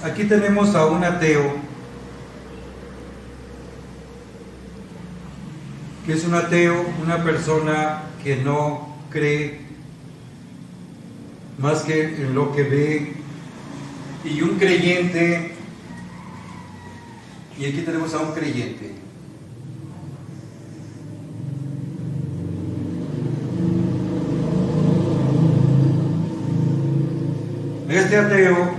Aquí tenemos a un ateo, que es un ateo, una persona que no cree más que en lo que ve, y un creyente, y aquí tenemos a un creyente. Este ateo,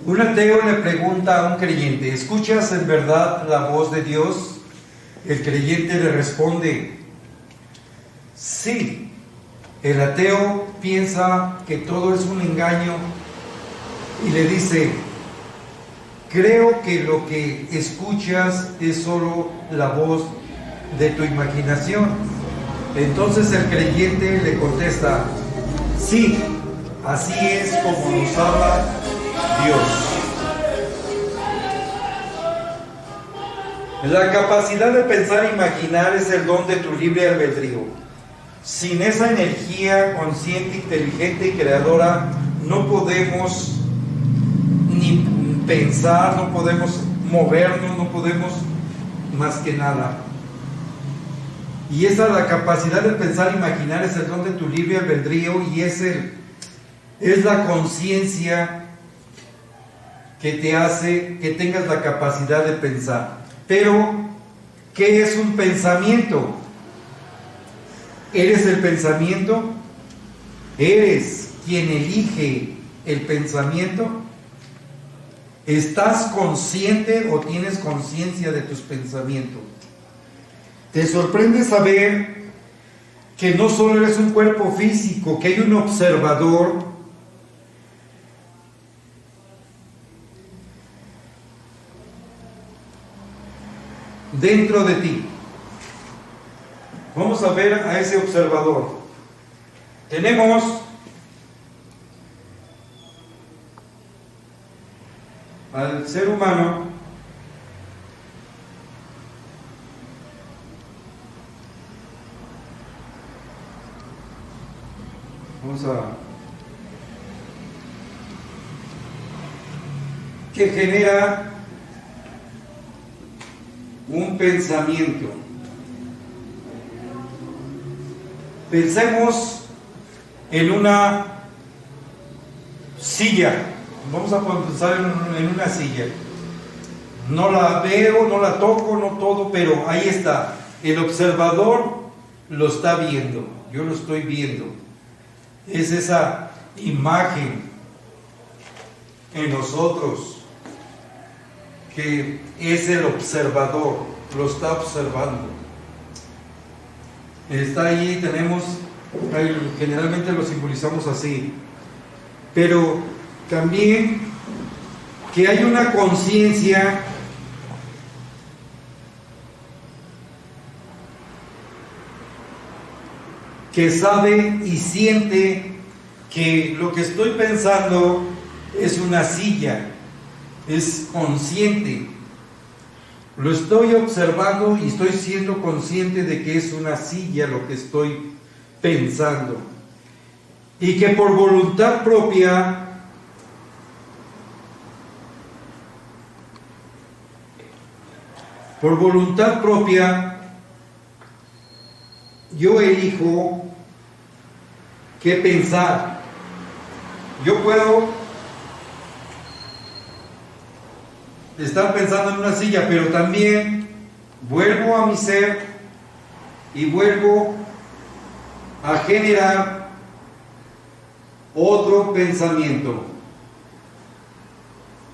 un ateo le pregunta a un creyente: ¿escuchas en verdad la voz de Dios? El creyente le responde: sí. El ateo piensa que todo es un engaño y le dice: creo que lo que escuchas es solo la voz de tu imaginación. Entonces el creyente le contesta: sí, así es como nos habla Dios. La capacidad de pensar e imaginar es el don de tu libre albedrío. Sin esa energía consciente, inteligente y creadora, no podemos ni pensar, no podemos movernos, no podemos más que nada. Y esa, la capacidad de pensar e imaginar, es el don de tu libre albedrío, y es la conciencia que te hace que tengas la capacidad de pensar. Pero, ¿qué es un pensamiento? ¿Eres el pensamiento? ¿Eres quien elige el pensamiento? ¿Estás consciente o tienes conciencia de tus pensamientos? ¿Te sorprende saber que no solo eres un cuerpo físico, que hay un observador dentro de ti? Vamos a ver a ese observador. Tenemos al ser humano, que genera un pensamiento. Pensemos en una silla. Vamos a pensar en una silla. No la veo, no la toco, no todo, pero ahí está. El observador lo está viendo. Yo lo estoy viendo. Es esa imagen en nosotros que es el observador, lo está observando. Está ahí, generalmente lo simbolizamos así, pero también que hay una conciencia que sabe y siente que lo que estoy pensando es una silla, es consciente. Lo estoy observando y estoy siendo consciente de que es una silla lo que estoy pensando. Y que por voluntad propia yo elijo qué pensar. Yo puedo estar pensando en una silla, pero también vuelvo a mi ser y vuelvo a generar otro pensamiento.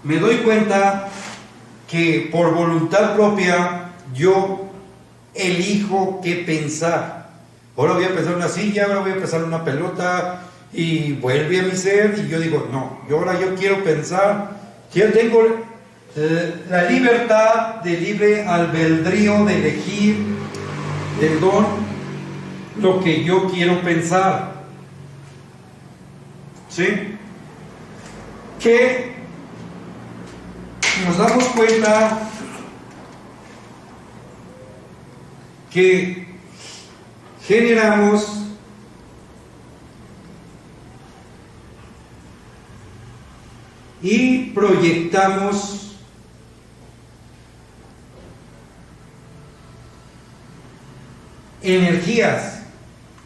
Me doy cuenta que por voluntad propia yo elijo qué pensar. Ahora voy a pensar en una silla, ahora voy a pensar en una pelota, y vuelve a mi ser, y yo digo, no, ahora yo quiero pensar, yo tengo la libertad de libre albedrío de elegir del don lo que yo quiero pensar. ¿Sí? Que nos damos cuenta que generamos y proyectamos energías.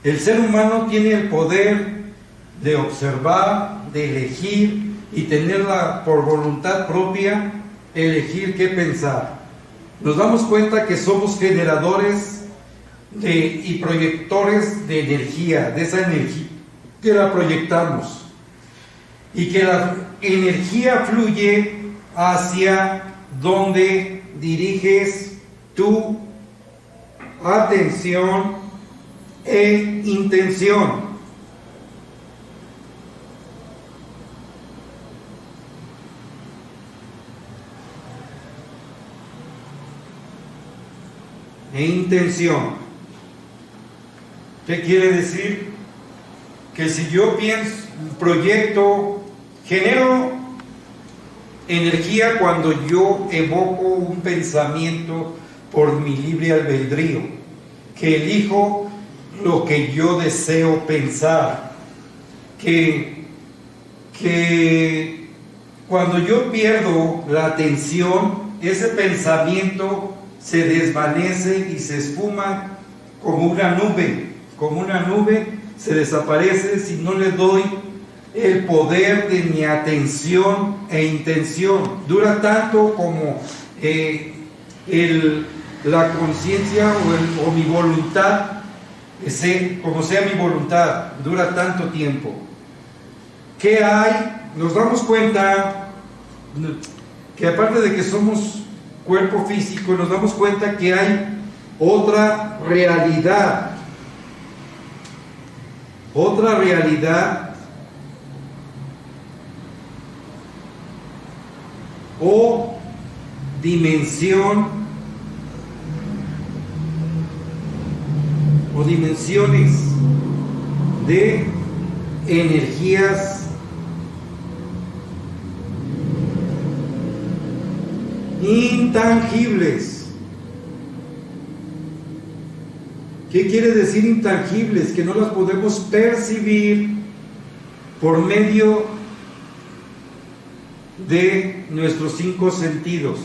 El ser humano tiene el poder de observar, de elegir y tenerla por voluntad propia, elegir qué pensar. Nos damos cuenta que somos generadores y proyectores de energía, de esa energía que la proyectamos, y que la energía fluye hacia donde diriges tu atención e intención. ¿Qué quiere decir? Que si yo pienso, proyecto, genero energía cuando yo evoco un pensamiento por mi libre albedrío, que elijo lo que yo deseo pensar, que cuando yo pierdo la atención, ese pensamiento se desvanece y se esfuma como una nube, se desaparece si no le doy el poder de mi atención e intención. Dura tanto como la conciencia o mi voluntad, como sea mi voluntad, dura tanto tiempo. ¿Qué hay? Nos damos cuenta que aparte de que somos cuerpo físico, nos damos cuenta que hay otra realidad o dimensión o dimensiones de energías intangibles. ¿Qué quiere decir intangibles? Que no las podemos percibir por medio de nuestros 5 sentidos.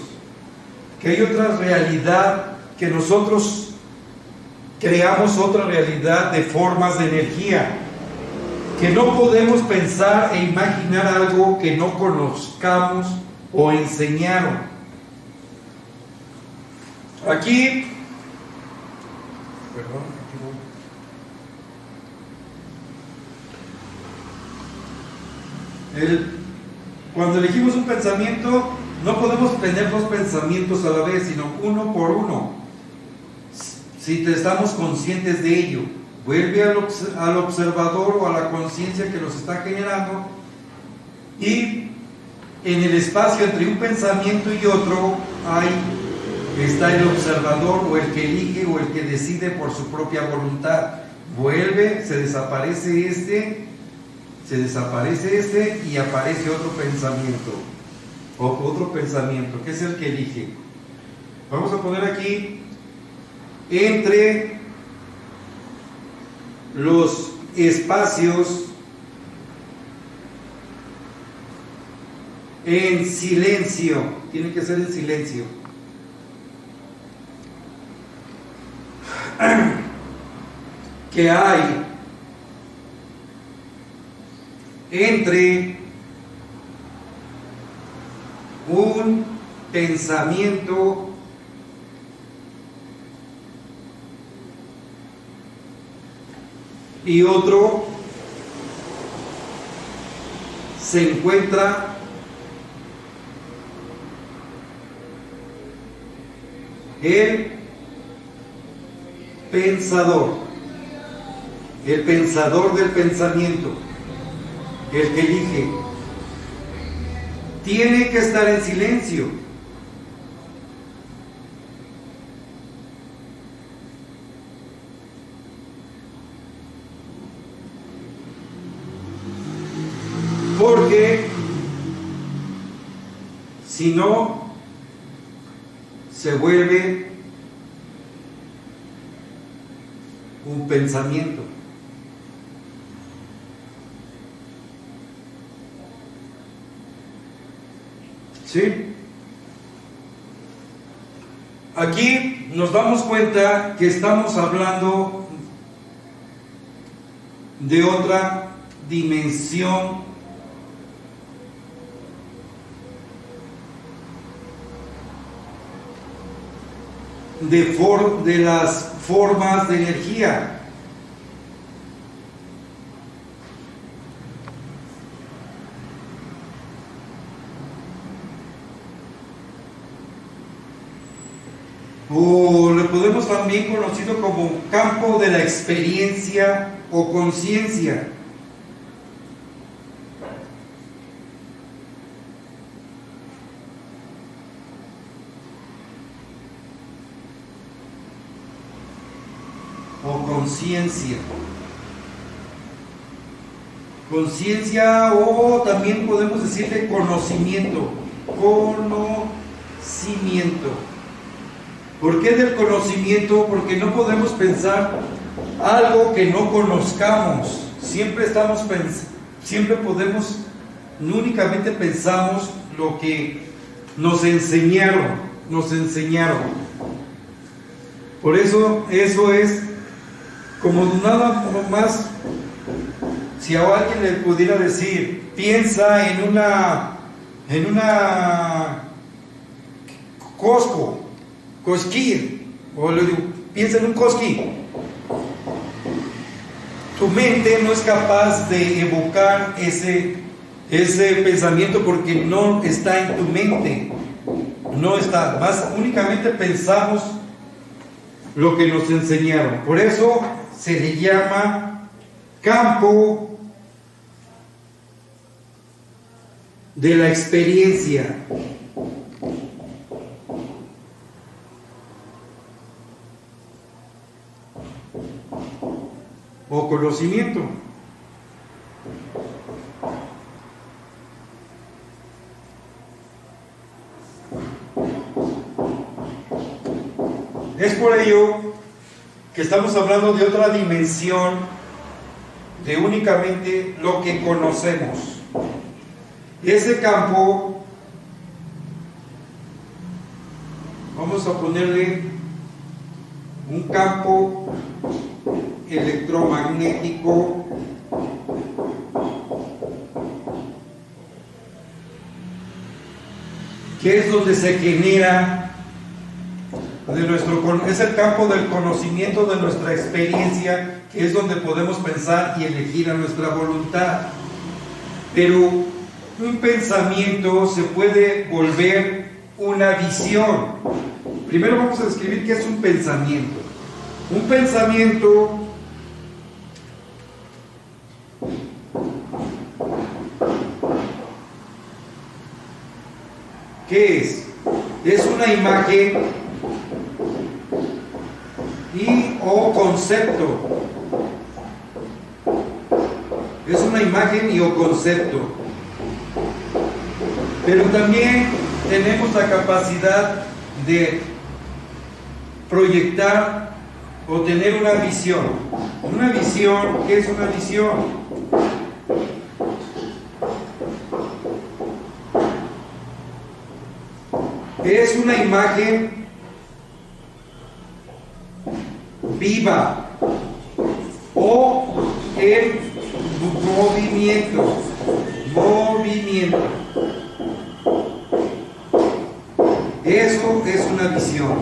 Que hay otra realidad, que nosotros creamos otra realidad de formas de energía. Que no podemos pensar e imaginar algo que no conozcamos o enseñaron. Aquí cuando elegimos un pensamiento, no podemos tener 2 pensamientos a la vez, sino uno por uno. Si estamos conscientes de ello, vuelve al observador o a la conciencia que los está generando, y en el espacio entre un pensamiento y otro está el observador, o el que elige, o el que decide por su propia voluntad. Vuelve, se desaparece y aparece otro pensamiento, que es el que elige. Vamos a poner aquí, entre los espacios, en silencio, tiene que ser en silencio, que hay entre un pensamiento y otro se encuentra el pensador del pensamiento, el que elige. Tiene que estar en silencio. Porque si no, se vuelve un pensamiento. ¿Sí? Aquí nos damos cuenta que estamos hablando de otra dimensión de las formas de energía. O lo podemos también conocido como campo de la experiencia o conciencia. O conciencia. Conciencia, o también podemos decirle conocimiento. Conocimiento. ¿Por qué del conocimiento? Porque no podemos pensar algo que no conozcamos. Siempre podemos, no únicamente pensamos lo que nos enseñaron. Por eso es como nada más. Si a alguien le pudiera decir, piensa en una cosquilla, o le digo, piensa en un cosquí. Tu mente no es capaz de evocar ese pensamiento porque no está en tu mente. No está, más únicamente pensamos lo que nos enseñaron. Por eso se le llama campo de la experiencia. O conocimiento. Es por ello que estamos hablando de otra dimensión de únicamente lo que conocemos. Ese campo, vamos a ponerle un campo electromagnético que es donde se genera es el campo del conocimiento de nuestra experiencia, que es donde podemos pensar y elegir a nuestra voluntad. Pero un pensamiento se puede volver una visión. Primero vamos a describir qué es un pensamiento. Un pensamiento ¿qué es? Es una imagen o concepto. Es una imagen o concepto. Pero también tenemos la capacidad de proyectar o tener una visión. Una visión, ¿qué es una visión? Es una imagen viva o el movimiento. Eso es una visión.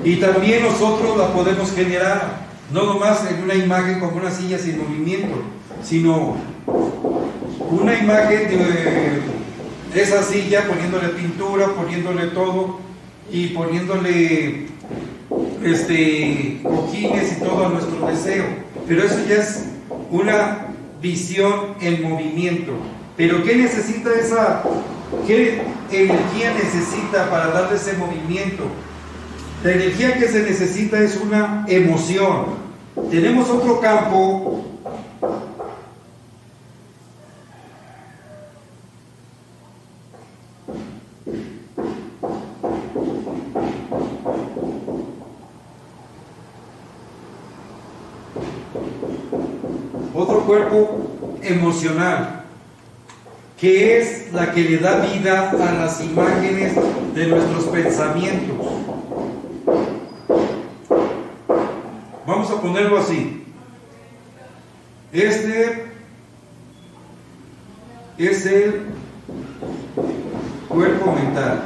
Y también nosotros la podemos generar. no nomás en una imagen como una silla sin movimiento, sino una imagen de esa silla poniéndole pintura, poniéndole todo y poniéndole cojines y todo a nuestro deseo. Pero eso ya es una visión en movimiento. Pero ¿qué necesita qué energía necesita para darle ese movimiento? La energía que se necesita es una emoción. Tenemos otro campo cuerpo emocional, que es la que le da vida a las imágenes de nuestros pensamientos. Vamos a ponerlo así. Este es el cuerpo mental.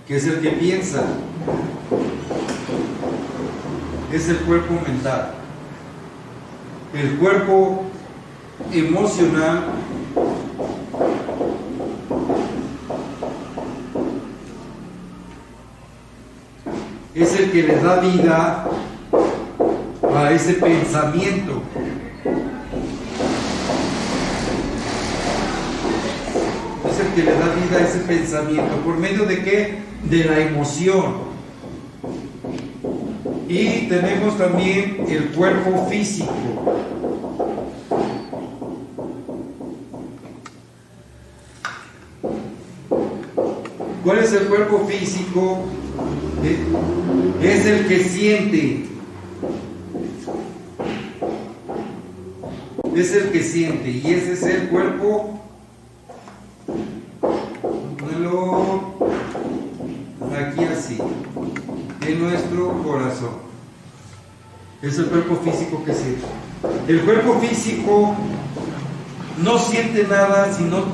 Que es el que piensa. Es el cuerpo mental. El cuerpo emocional es el que le da vida a ese pensamiento. Es el que le da vida a ese pensamiento. ¿Por medio de qué? De la emoción. Y tenemos también el cuerpo físico. ¿Cuál es el cuerpo físico? Es el que siente. Es el que siente. Y ese es el cuerpo. Aquí así. En nuestro corazón. Es el cuerpo físico que siente. El cuerpo físico no siente nada si no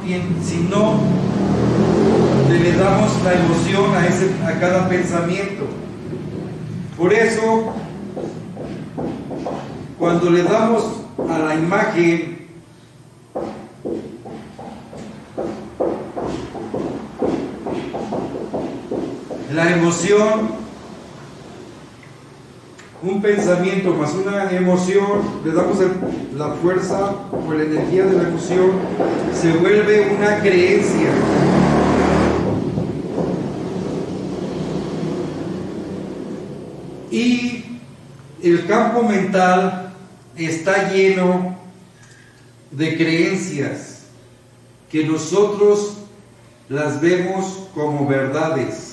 le damos la emoción a cada pensamiento. Por eso, cuando le damos a la imagen la emoción, un pensamiento más una emoción, le damos la fuerza o la energía de la emoción, se vuelve una creencia. Y el campo mental está lleno de creencias que nosotros las vemos como verdades.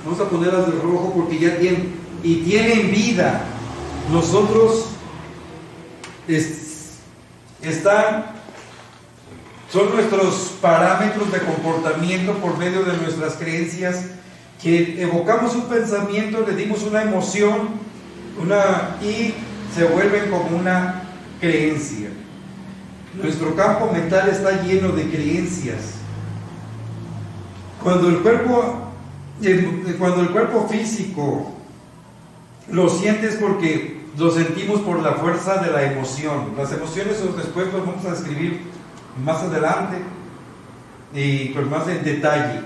Vamos a ponerlas de rojo porque ya tienen vida. Nosotros son nuestros parámetros de comportamiento por medio de nuestras creencias, que evocamos un pensamiento, le dimos una emoción, y se vuelven como una creencia. Nuestro campo mental está lleno de creencias. Cuando el cuerpo físico lo sientes porque lo sentimos por la fuerza de la emoción. Las emociones después las vamos a describir más adelante y con más en detalle.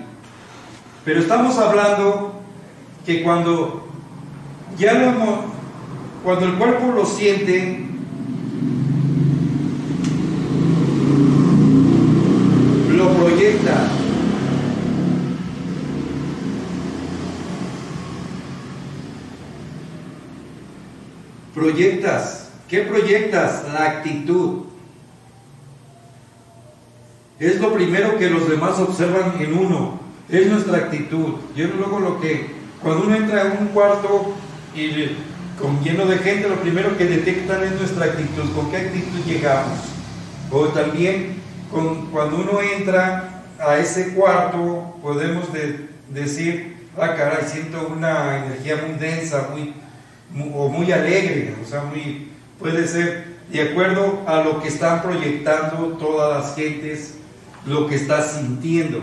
Pero estamos hablando que cuando el cuerpo lo siente, lo proyecta. Proyectas. ¿Qué proyectas? La actitud. Es lo primero que los demás observan en uno. Es nuestra actitud. Yo luego cuando uno entra en un cuarto lleno de gente, lo primero que detectan es nuestra actitud. ¿Con qué actitud llegamos? O también cuando uno entra a ese cuarto, podemos decir, caray, siento una energía muy densa, muy alegre, o sea, puede ser de acuerdo a lo que están proyectando todas las gentes lo que estás sintiendo.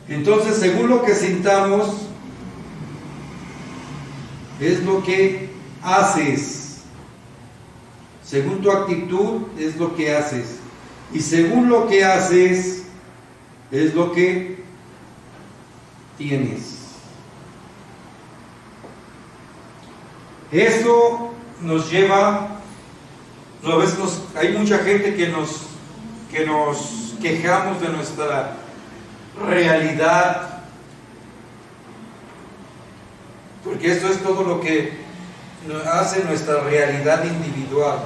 Entonces, según lo que sintamos, es lo que haces. Según tu actitud, es lo que haces. Y según lo que haces, es lo que tienes. Esto nos lleva, a veces hay mucha gente que nos quejamos de nuestra realidad, porque esto es todo lo que hace nuestra realidad individual.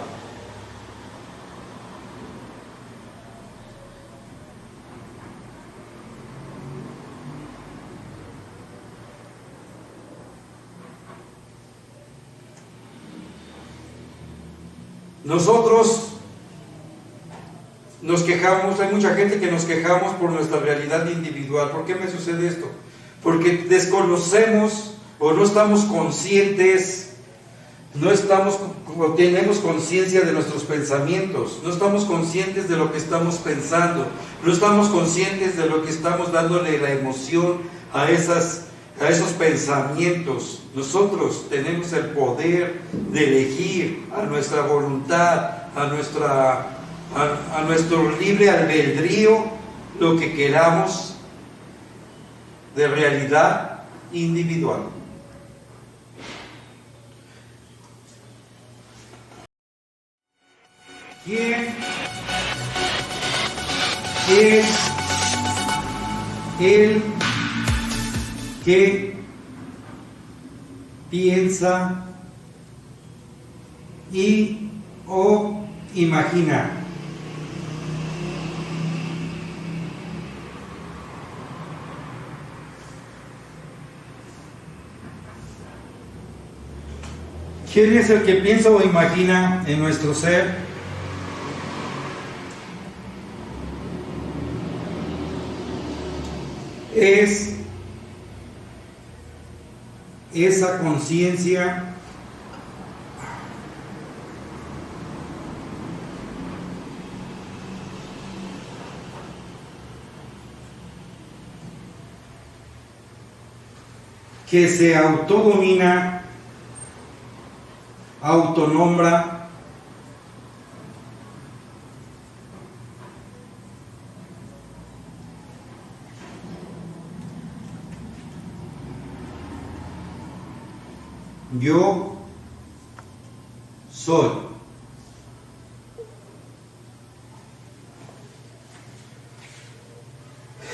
Nosotros nos quejamos, hay mucha gente que nos quejamos por nuestra realidad individual. ¿Por qué me sucede esto? Porque desconocemos o no estamos conscientes, tenemos conciencia de nuestros pensamientos, no estamos conscientes de lo que estamos pensando, no estamos conscientes de lo que estamos dándole la emoción a esos pensamientos. Nosotros tenemos el poder de elegir a nuestra voluntad, a nuestro libre albedrío, lo que queramos de realidad individual. ¿Quién es el que piensa o imagina? ¿Quién es el que piensa o imagina en nuestro ser? Es esa conciencia que se autodomina, autonombra, yo soy.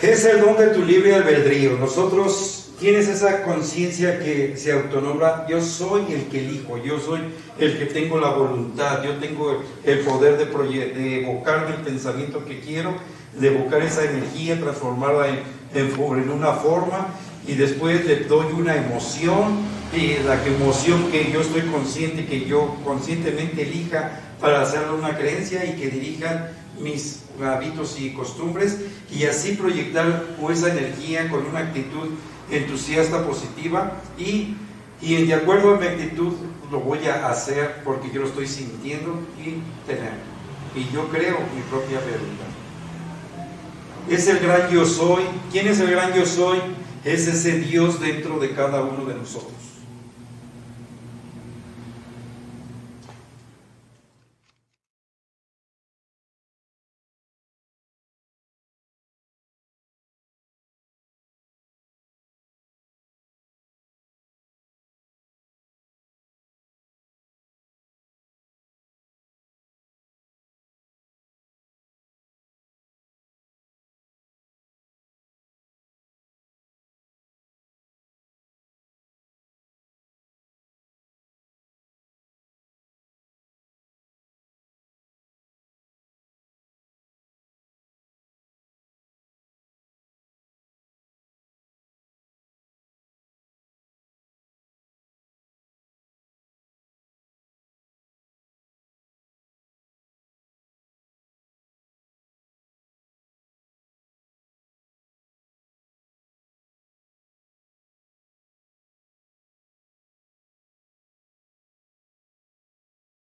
Es el don de tu libre albedrío. Nosotros, tienes esa conciencia que se autonombra. Yo soy el que elijo, yo soy el que tengo la voluntad, yo tengo el poder de evocar el pensamiento que quiero, de evocar esa energía, transformarla en una forma, y después le doy una emoción, y la emoción que yo estoy consciente, que yo conscientemente elija para hacerle una creencia y que dirijan mis hábitos y costumbres, y así proyectar esa energía con una actitud entusiasta, positiva, y de acuerdo a mi actitud lo voy a hacer porque yo lo estoy sintiendo y tener, y yo creo mi propia realidad. Es el gran yo soy. ¿Quién es el gran yo soy? Es ese Dios dentro de cada uno de nosotros.